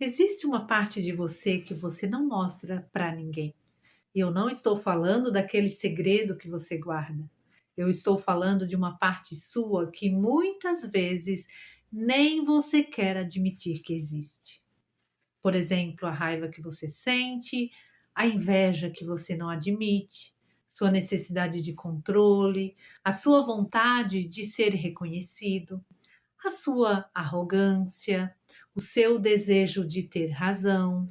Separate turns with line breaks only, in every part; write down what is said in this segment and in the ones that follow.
Existe uma parte de você que você não mostra para ninguém. E eu não estou falando daquele segredo que você guarda. Eu estou falando de uma parte sua que muitas vezes nem você quer admitir que existe. Por exemplo, a raiva que você sente, a inveja que você não admite, sua necessidade de controle, a sua vontade de ser reconhecido, a sua arrogância, o seu desejo de ter razão,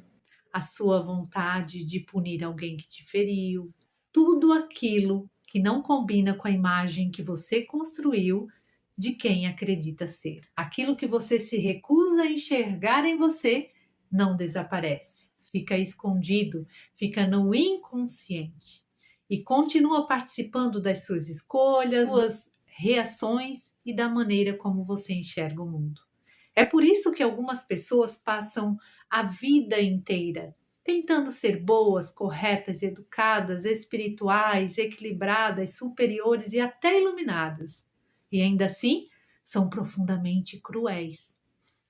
a sua vontade de punir alguém que te feriu, tudo aquilo que não combina com a imagem que você construiu de quem acredita ser. Aquilo que você se recusa a enxergar em você não desaparece, fica escondido, fica no inconsciente e continua participando das suas escolhas, suas reações e da maneira como você enxerga o mundo. É por isso que algumas pessoas passam a vida inteira tentando ser boas, corretas, educadas, espirituais, equilibradas, superiores e até iluminadas. E ainda assim são profundamente cruéis.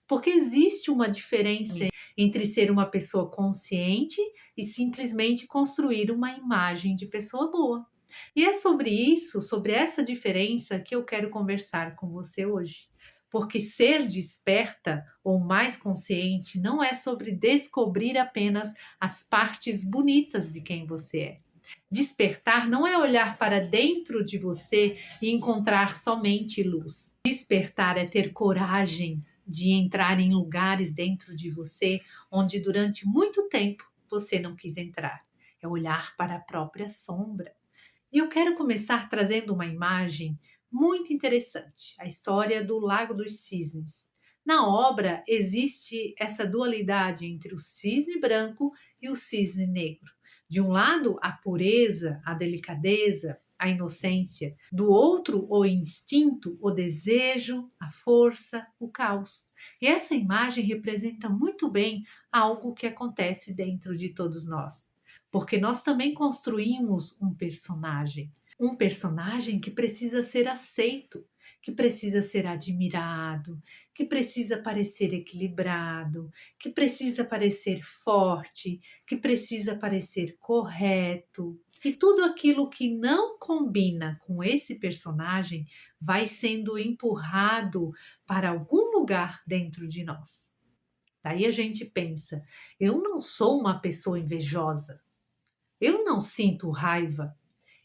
Porque existe uma diferença entre ser uma pessoa consciente e simplesmente construir uma imagem de pessoa boa. E é sobre isso, sobre essa diferença, que eu quero conversar com você hoje. Porque ser desperta ou mais consciente não é sobre descobrir apenas as partes bonitas de quem você é. Despertar não é olhar para dentro de você e encontrar somente luz. Despertar é ter coragem de entrar em lugares dentro de você onde durante muito tempo você não quis entrar. É olhar para a própria sombra. E eu quero começar trazendo uma imagem muito interessante, a história do Lago dos Cisnes. Na obra existe essa dualidade entre o cisne branco e o cisne negro. De um lado, a pureza, a delicadeza, a inocência. Do outro, o instinto, o desejo, a força, o caos. E essa imagem representa muito bem algo que acontece dentro de todos nós. Porque nós também construímos um personagem que precisa ser aceito, que precisa ser admirado, que precisa parecer equilibrado, que precisa parecer forte, que precisa parecer correto. E tudo aquilo que não combina com esse personagem vai sendo empurrado para algum lugar dentro de nós. Daí a gente pensa: eu não sou uma pessoa invejosa, eu não sinto raiva,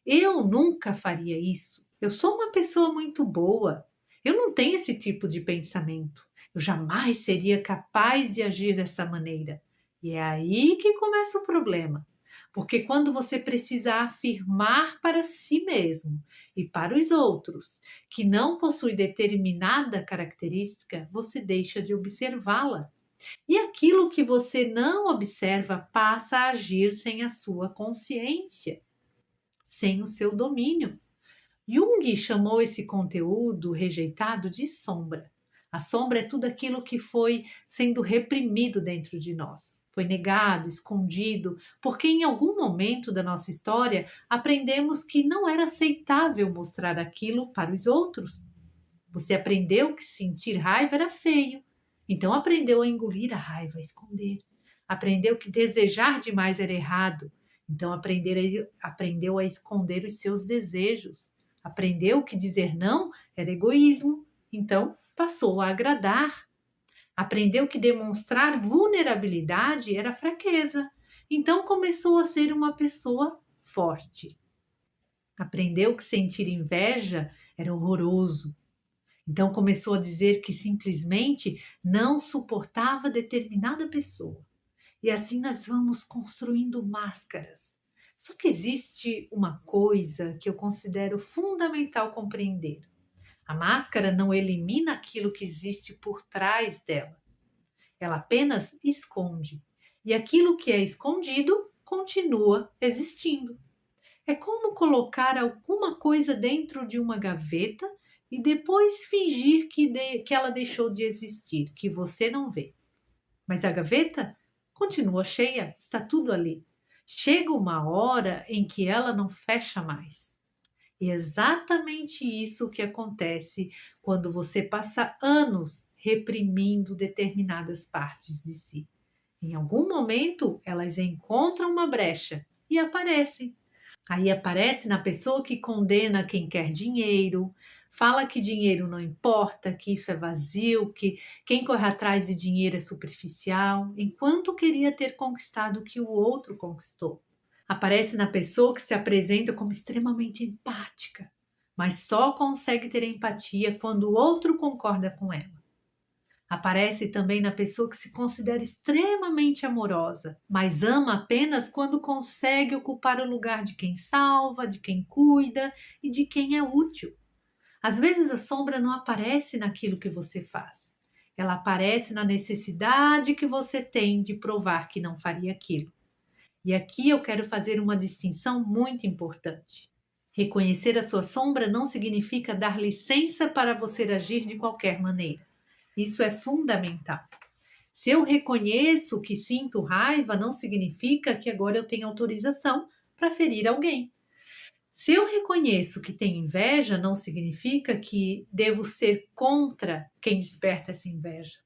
eu nunca faria isso. Eu sou uma pessoa muito boa. Eu não tenho esse tipo de pensamento. Eu jamais seria capaz de agir dessa maneira. E é aí que começa o problema. Porque quando você precisa afirmar para si mesmo e para os outros que não possui determinada característica, você deixa de observá-la. E aquilo que você não observa passa a agir sem a sua consciência, sem o seu domínio. Jung chamou esse conteúdo rejeitado de sombra. A sombra é tudo aquilo que foi sendo reprimido dentro de nós. Foi negado, escondido, porque em algum momento da nossa história aprendemos que não era aceitável mostrar aquilo para os outros. Você aprendeu que sentir raiva era feio, então aprendeu a engolir a raiva, a esconder. Aprendeu que desejar demais era errado, então aprendeu a esconder os seus desejos. Aprendeu que dizer não era egoísmo, então passou a agradar. Aprendeu que demonstrar vulnerabilidade era fraqueza, então começou a ser uma pessoa forte. Aprendeu que sentir inveja era horroroso, então começou a dizer que simplesmente não suportava determinada pessoa. E assim nós vamos construindo máscaras. Só que existe uma coisa que eu considero fundamental compreender. A máscara não elimina aquilo que existe por trás dela. Ela apenas esconde. E aquilo que é escondido continua existindo. É como colocar alguma coisa dentro de uma gaveta e depois fingir que ela deixou de existir, que você não vê. Mas a gaveta continua cheia, está tudo ali. Chega uma hora em que ela não fecha mais. E é exatamente isso que acontece quando você passa anos reprimindo determinadas partes de si. Em algum momento, elas encontram uma brecha e aparecem. Aí aparece na pessoa que condena quem quer dinheiro, fala que dinheiro não importa, que isso é vazio, que quem corre atrás de dinheiro é superficial, enquanto queria ter conquistado o que o outro conquistou. Aparece na pessoa que se apresenta como extremamente empática, mas só consegue ter empatia quando o outro concorda com ela. Aparece também na pessoa que se considera extremamente amorosa, mas ama apenas quando consegue ocupar o lugar de quem salva, de quem cuida e de quem é útil. Às vezes a sombra não aparece naquilo que você faz. Ela aparece na necessidade que você tem de provar que não faria aquilo. E aqui eu quero fazer uma distinção muito importante. Reconhecer a sua sombra não significa dar licença para você agir de qualquer maneira. Isso é fundamental. Se eu reconheço que sinto raiva, não significa que agora eu tenho autorização para ferir alguém. Se eu reconheço que tenho inveja, não significa que devo ser contra quem desperta essa inveja.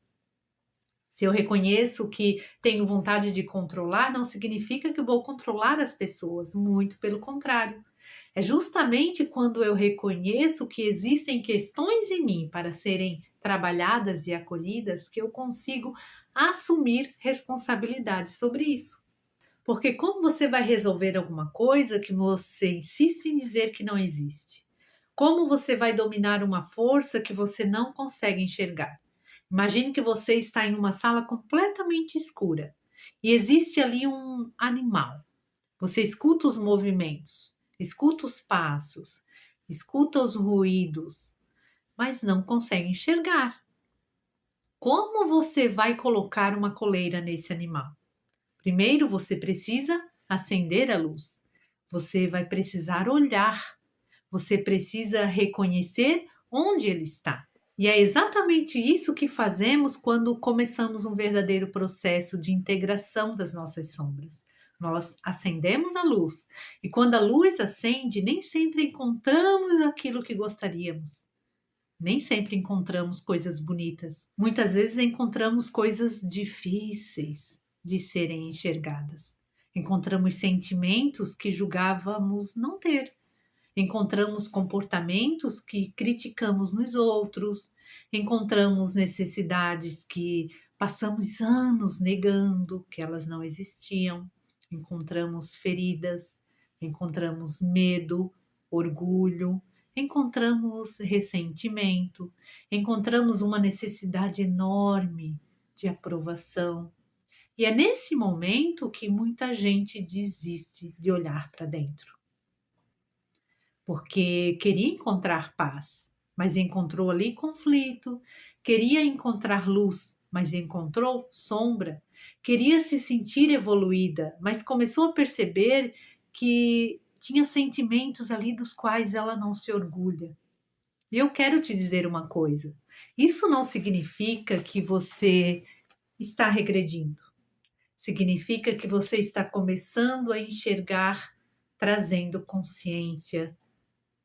Se eu reconheço que tenho vontade de controlar, não significa que eu vou controlar as pessoas, muito pelo contrário. É justamente quando eu reconheço que existem questões em mim para serem trabalhadas e acolhidas que eu consigo assumir responsabilidade sobre isso. Porque como você vai resolver alguma coisa que você insiste em dizer que não existe? Como você vai dominar uma força que você não consegue enxergar? Imagine que você está em uma sala completamente escura e existe ali um animal. Você escuta os movimentos, escuta os passos, escuta os ruídos, mas não consegue enxergar. Como você vai colocar uma coleira nesse animal? Primeiro você precisa acender a luz. Você vai precisar olhar. Você precisa reconhecer onde ele está. E é exatamente isso que fazemos quando começamos um verdadeiro processo de integração das nossas sombras. Nós acendemos a luz, e quando a luz acende, nem sempre encontramos aquilo que gostaríamos. Nem sempre encontramos coisas bonitas. Muitas vezes encontramos coisas difíceis de serem enxergadas. Encontramos sentimentos que julgávamos não ter. Encontramos comportamentos que criticamos nos outros, encontramos necessidades que passamos anos negando que elas não existiam, encontramos feridas, encontramos medo, orgulho, encontramos ressentimento, encontramos uma necessidade enorme de aprovação. E é nesse momento que muita gente desiste de olhar para dentro porque queria encontrar paz, mas encontrou ali conflito, queria encontrar luz, mas encontrou sombra, queria se sentir evoluída, mas começou a perceber que tinha sentimentos ali dos quais ela não se orgulha. E eu quero te dizer uma coisa: isso não significa que você está regredindo, significa que você está começando a enxergar, trazendo consciência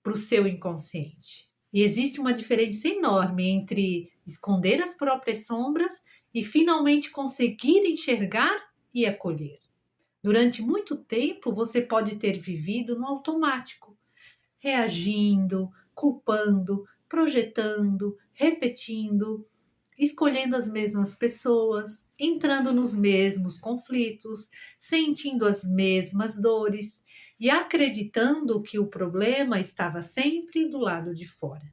para o seu inconsciente. E existe uma diferença enorme entre esconder as próprias sombras e finalmente conseguir enxergar e acolher. Durante muito tempo, você pode ter vivido no automático, reagindo, culpando, projetando, repetindo, escolhendo as mesmas pessoas, entrando nos mesmos conflitos, sentindo as mesmas dores e acreditando que o problema estava sempre do lado de fora.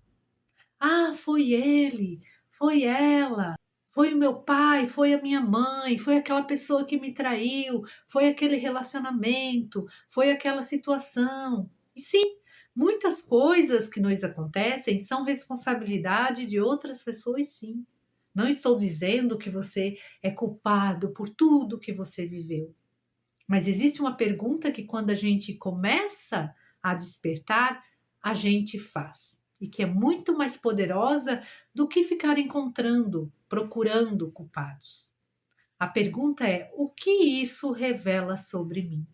Ah, foi ele, foi ela, foi o meu pai, foi a minha mãe, foi aquela pessoa que me traiu, foi aquele relacionamento, foi aquela situação. E sim, muitas coisas que nos acontecem são responsabilidade de outras pessoas, sim. Não estou dizendo que você é culpado por tudo que você viveu. Mas existe uma pergunta que quando a gente começa a despertar, a gente faz. E que é muito mais poderosa do que ficar encontrando, procurando culpados. A pergunta é: o que isso revela sobre mim?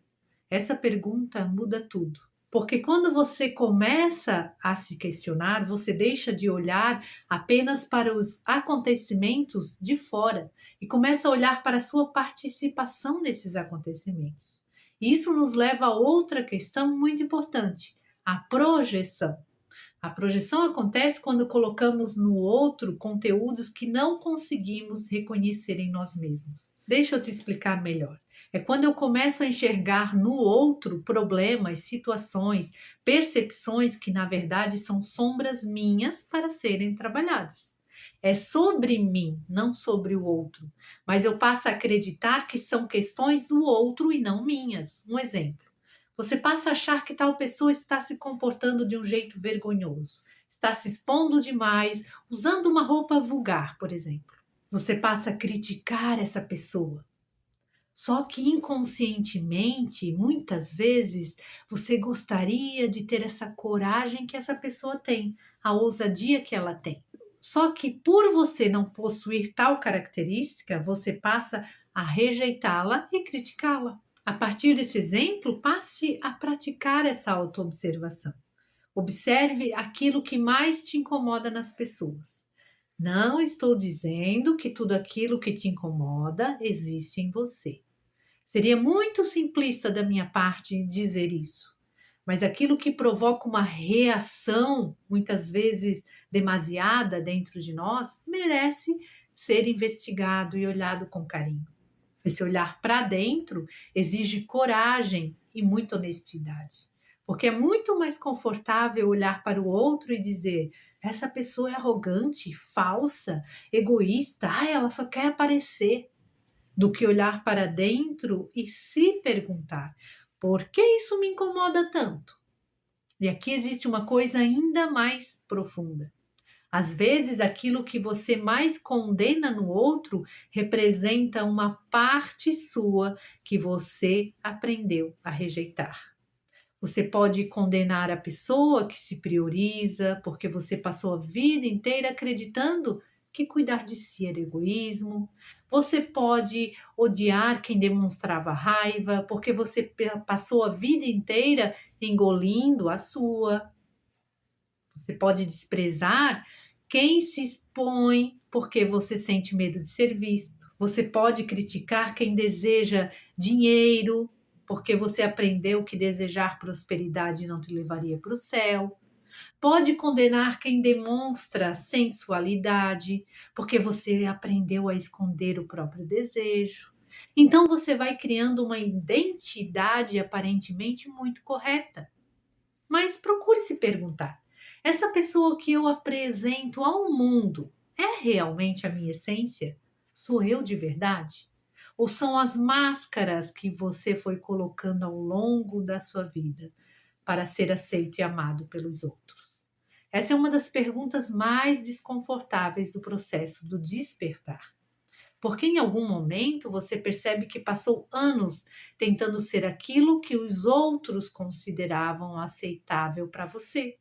Essa pergunta muda tudo. Porque quando você começa a se questionar, você deixa de olhar apenas para os acontecimentos de fora e começa a olhar para a sua participação nesses acontecimentos. E isso nos leva a outra questão muito importante, a projeção. A projeção acontece quando colocamos no outro conteúdos que não conseguimos reconhecer em nós mesmos. Deixa eu te explicar melhor. É quando eu começo a enxergar no outro problemas, situações, percepções que na verdade são sombras minhas para serem trabalhadas. É sobre mim, não sobre o outro. Mas eu passo a acreditar que são questões do outro e não minhas. Um exemplo. Você passa a achar que tal pessoa está se comportando de um jeito vergonhoso, está se expondo demais, usando uma roupa vulgar, por exemplo. Você passa a criticar essa pessoa. Só que inconscientemente, muitas vezes, você gostaria de ter essa coragem que essa pessoa tem, a ousadia que ela tem. Só que por você não possuir tal característica, você passa a rejeitá-la e criticá-la. A partir desse exemplo, passe a praticar essa autoobservação. Observe aquilo que mais te incomoda nas pessoas. Não estou dizendo que tudo aquilo que te incomoda existe em você. Seria muito simplista da minha parte dizer isso. Mas aquilo que provoca uma reação, muitas vezes demasiada dentro de nós, merece ser investigado e olhado com carinho. Esse olhar para dentro exige coragem e muita honestidade. Porque é muito mais confortável olhar para o outro e dizer: essa pessoa é arrogante, falsa, egoísta, ela só quer aparecer, do que olhar para dentro e se perguntar: por que isso me incomoda tanto? E aqui existe uma coisa ainda mais profunda. Às vezes, aquilo que você mais condena no outro representa uma parte sua que você aprendeu a rejeitar. Você pode condenar a pessoa que se prioriza, porque você passou a vida inteira acreditando que cuidar de si era egoísmo. Você pode odiar quem demonstrava raiva, porque você passou a vida inteira engolindo a sua. Você pode desprezar quem se expõe porque você sente medo de ser visto. Você pode criticar quem deseja dinheiro porque você aprendeu que desejar prosperidade não te levaria para o céu. Pode condenar quem demonstra sensualidade porque você aprendeu a esconder o próprio desejo. Então você vai criando uma identidade aparentemente muito correta. Mas procure se perguntar: essa pessoa que eu apresento ao mundo é realmente a minha essência? Sou eu de verdade? Ou são as máscaras que você foi colocando ao longo da sua vida para ser aceito e amado pelos outros? Essa é uma das perguntas mais desconfortáveis do processo do despertar. Porque em algum momento você percebe que passou anos tentando ser aquilo que os outros consideravam aceitável para você.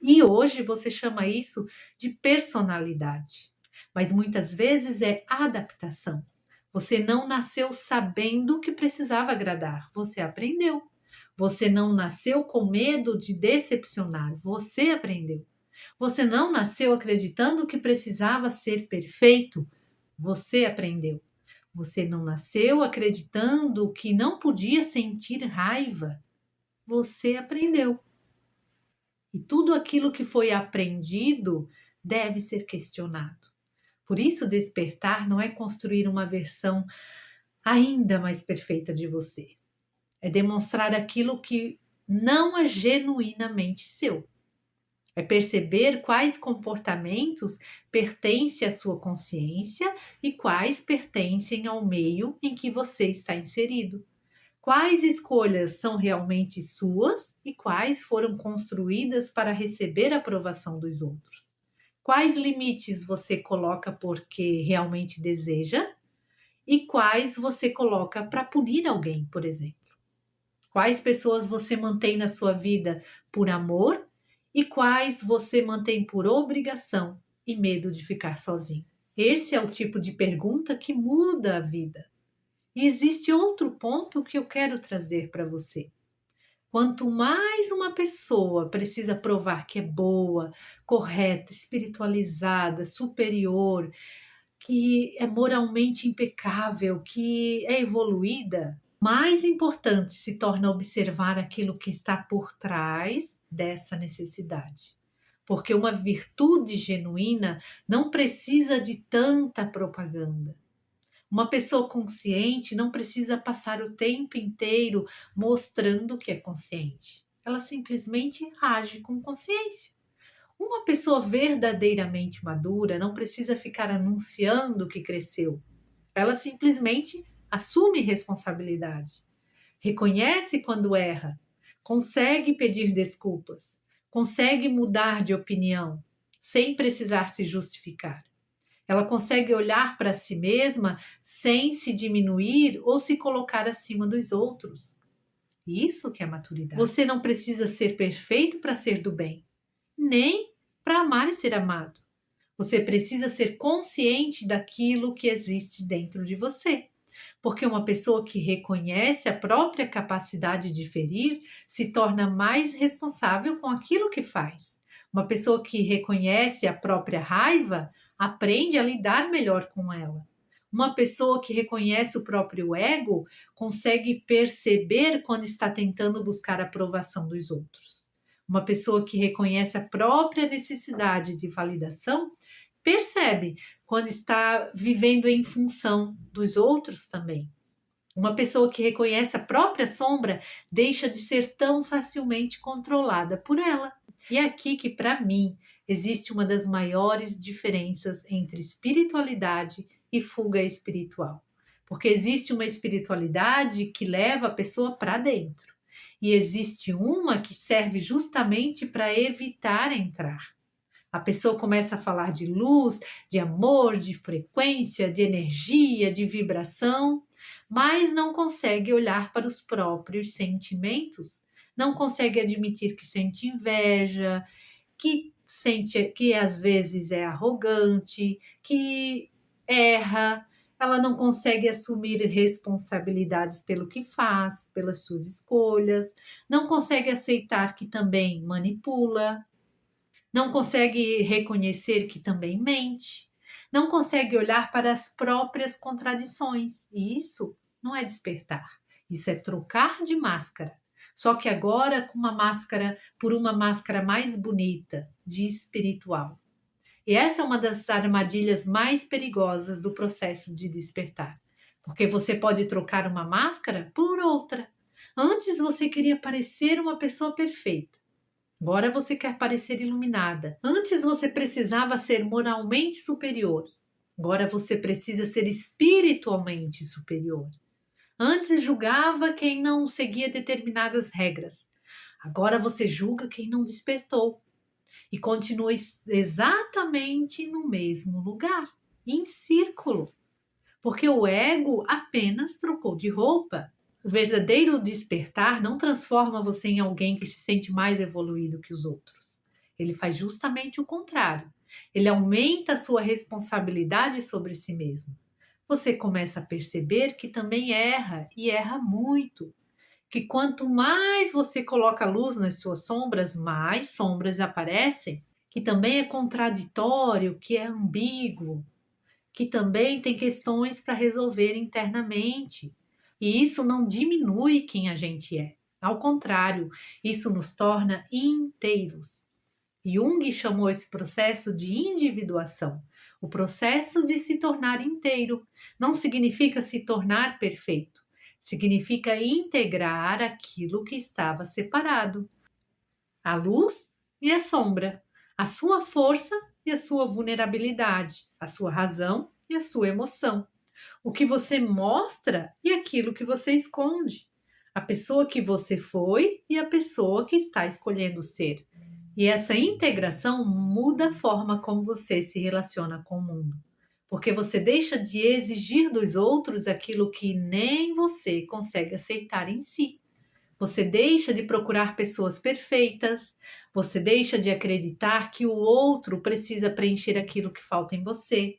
E hoje você chama isso de personalidade. Mas muitas vezes é adaptação. Você não nasceu sabendo que precisava agradar, você aprendeu. Você não nasceu com medo de decepcionar, você aprendeu. Você não nasceu acreditando que precisava ser perfeito, você aprendeu. Você não nasceu acreditando que não podia sentir raiva. Você aprendeu. E tudo aquilo que foi aprendido deve ser questionado. Por isso, despertar não é construir uma versão ainda mais perfeita de você. É demonstrar aquilo que não é genuinamente seu. É perceber quais comportamentos pertencem à sua consciência e quais pertencem ao meio em que você está inserido. Quais escolhas são realmente suas e quais foram construídas para receber a aprovação dos outros? Quais limites você coloca porque realmente deseja e quais você coloca para punir alguém, por exemplo? Quais pessoas você mantém na sua vida por amor e quais você mantém por obrigação e medo de ficar sozinho? Esse é o tipo de pergunta que muda a vida. E existe outro ponto que eu quero trazer para você. Quanto mais uma pessoa precisa provar que é boa, correta, espiritualizada, superior, que é moralmente impecável, que é evoluída, mais importante se torna observar aquilo que está por trás dessa necessidade. Porque uma virtude genuína não precisa de tanta propaganda. Uma pessoa consciente não precisa passar o tempo inteiro mostrando que é consciente. Ela simplesmente age com consciência. Uma pessoa verdadeiramente madura não precisa ficar anunciando que cresceu. Ela simplesmente assume responsabilidade, reconhece quando erra, consegue pedir desculpas, consegue mudar de opinião, sem precisar se justificar. Ela consegue olhar para si mesma sem se diminuir ou se colocar acima dos outros. Isso que é maturidade. Você não precisa ser perfeito para ser do bem, nem para amar e ser amado. Você precisa ser consciente daquilo que existe dentro de você. Porque uma pessoa que reconhece a própria capacidade de ferir se torna mais responsável com aquilo que faz. Uma pessoa que reconhece a própria raiva aprende a lidar melhor com ela. Uma pessoa que reconhece o próprio ego consegue perceber quando está tentando buscar a aprovação dos outros. Uma pessoa que reconhece a própria necessidade de validação percebe quando está vivendo em função dos outros também. Uma pessoa que reconhece a própria sombra deixa de ser tão facilmente controlada por ela. E é aqui que, para mim, existe uma das maiores diferenças entre espiritualidade e fuga espiritual. Porque existe uma espiritualidade que leva a pessoa para dentro. E existe uma que serve justamente para evitar entrar. A pessoa começa a falar de luz, de amor, de frequência, de energia, de vibração, mas não consegue olhar para os próprios sentimentos, não consegue admitir que sente inveja, que sente que às vezes é arrogante, que erra, ela não consegue assumir responsabilidades pelo que faz, pelas suas escolhas, não consegue aceitar que também manipula, não consegue reconhecer que também mente, não consegue olhar para as próprias contradições. E isso não é despertar, isso é trocar de máscara. Só que agora com uma máscara, por uma máscara mais bonita, de espiritual. E essa é uma das armadilhas mais perigosas do processo de despertar. Porque você pode trocar uma máscara por outra. Antes você queria parecer uma pessoa perfeita. Agora você quer parecer iluminada. Antes você precisava ser moralmente superior. Agora você precisa ser espiritualmente superior. Antes julgava quem não seguia determinadas regras. Agora você julga quem não despertou. E continua exatamente no mesmo lugar, em círculo. Porque o ego apenas trocou de roupa. O verdadeiro despertar não transforma você em alguém que se sente mais evoluído que os outros. Ele faz justamente o contrário. Ele aumenta a sua responsabilidade sobre si mesmo. Você começa a perceber que também erra e erra muito. Que quanto mais você coloca luz nas suas sombras, mais sombras aparecem. Que também é contraditório, que é ambíguo, que também tem questões para resolver internamente. E isso não diminui quem a gente é. Ao contrário, isso nos torna inteiros. Jung chamou esse processo de individuação, o processo de se tornar inteiro. Não significa se tornar perfeito, significa integrar aquilo que estava separado. A luz e a sombra, a sua força e a sua vulnerabilidade, a sua razão e a sua emoção. O que você mostra e aquilo que você esconde. A pessoa que você foi e a pessoa que está escolhendo ser. E essa integração muda a forma como você se relaciona com o mundo. Porque você deixa de exigir dos outros aquilo que nem você consegue aceitar em si. Você deixa de procurar pessoas perfeitas, você deixa de acreditar que o outro precisa preencher aquilo que falta em você.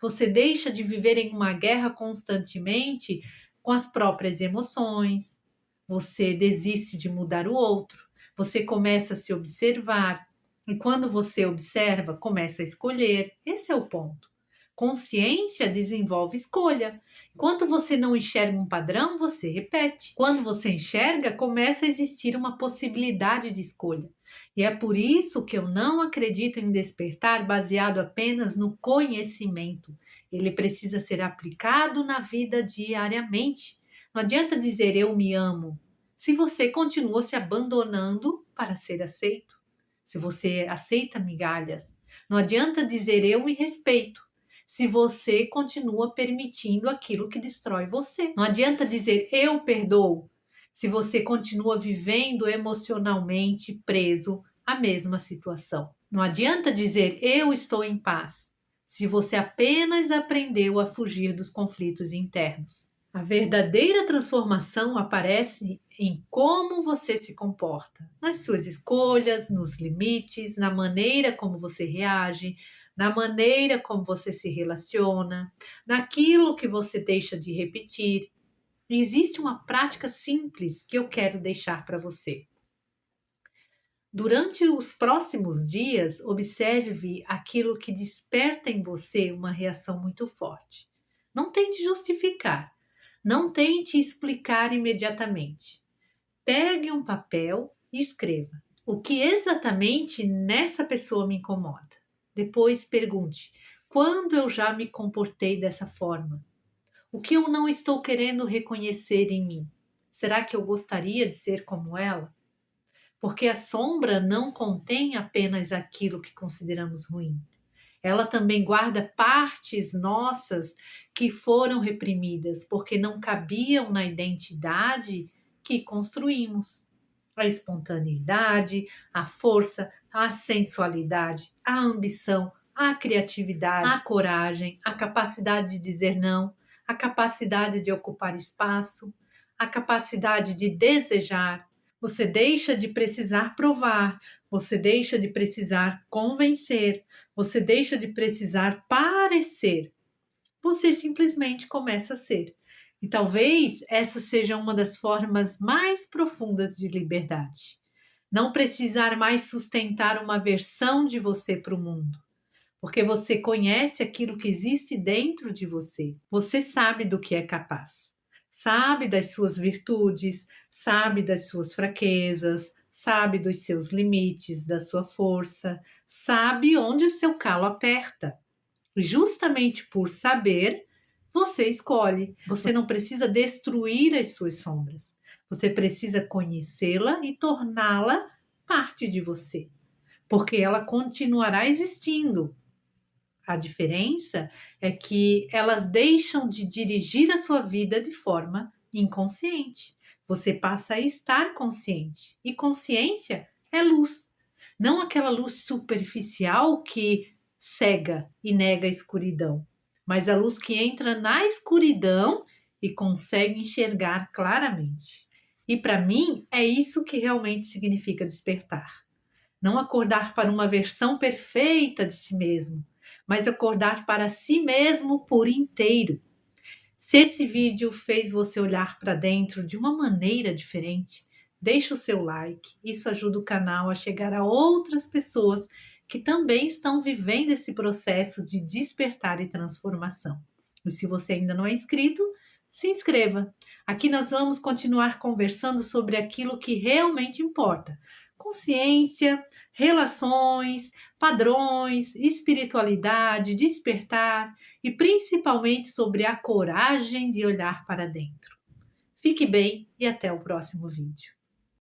Você deixa de viver em uma guerra constantemente com as próprias emoções. você desiste de mudar o outro, você começa a se observar, e quando você observa, começa a escolher. Esse é o ponto. Consciência desenvolve escolha. Enquanto você não enxerga um padrão, você repete. Quando você enxerga, começa a existir uma possibilidade de escolha. E é por isso que eu não acredito em despertar baseado apenas no conhecimento. Ele precisa ser aplicado na vida diariamente. Não adianta dizer eu me amo, se você continua se abandonando para ser aceito. Se você aceita migalhas, não adianta dizer eu me respeito, se você continua permitindo aquilo que destrói você. Não adianta dizer eu perdoo, se você continua vivendo emocionalmente preso à mesma situação. Não adianta dizer eu estou em paz, se você apenas aprendeu a fugir dos conflitos internos. A verdadeira transformação aparece em como você se comporta, nas suas escolhas, nos limites, na maneira como você reage, na maneira como você se relaciona, naquilo que você deixa de repetir. Existe uma prática simples que eu quero deixar para você. Durante os próximos dias, observe aquilo que desperta em você uma reação muito forte. Não tente justificar, não tente explicar imediatamente. Pegue um papel e escreva. O que exatamente nessa pessoa me incomoda? Depois pergunte: quando eu já me comportei dessa forma? O que eu não estou querendo reconhecer em mim? Será que eu gostaria de ser como ela? Porque a sombra não contém apenas aquilo que consideramos ruim. Ela também guarda partes nossas que foram reprimidas porque não cabiam na identidade que construímos. A espontaneidade, a força, a sensualidade, a ambição, a criatividade, a coragem, a capacidade de dizer não, a capacidade de ocupar espaço, a capacidade de desejar. Você deixa de precisar provar, você deixa de precisar convencer, você deixa de precisar parecer. Você simplesmente começa a ser. E talvez essa seja uma das formas mais profundas de liberdade. Não precisar mais sustentar uma versão de você para o mundo, porque você conhece aquilo que existe dentro de você. Você sabe do que é capaz. Sabe das suas virtudes, sabe das suas fraquezas, sabe dos seus limites, da sua força, sabe onde o seu calo aperta. Justamente por saber, você escolhe. Você não precisa destruir as suas sombras. Você precisa conhecê-la e torná-la parte de você, porque ela continuará existindo. A diferença é que elas deixam de dirigir a sua vida de forma inconsciente. Você passa a estar consciente. E consciência é luz. Não aquela luz superficial que cega e nega a escuridão, mas a luz que entra na escuridão e consegue enxergar claramente. E para mim, é isso que realmente significa despertar. Não acordar para uma versão perfeita de si mesmo, mas acordar para si mesmo por inteiro. Se esse vídeo fez você olhar para dentro de uma maneira diferente, deixe o seu like. Isso ajuda o canal a chegar a outras pessoas que também estão vivendo esse processo de despertar e transformação. E se você ainda não é inscrito, se inscreva. Aqui nós vamos continuar conversando sobre aquilo que realmente importa: consciência, relações, padrões, espiritualidade, despertar e principalmente sobre a coragem de olhar para dentro. Fique bem e até o próximo vídeo.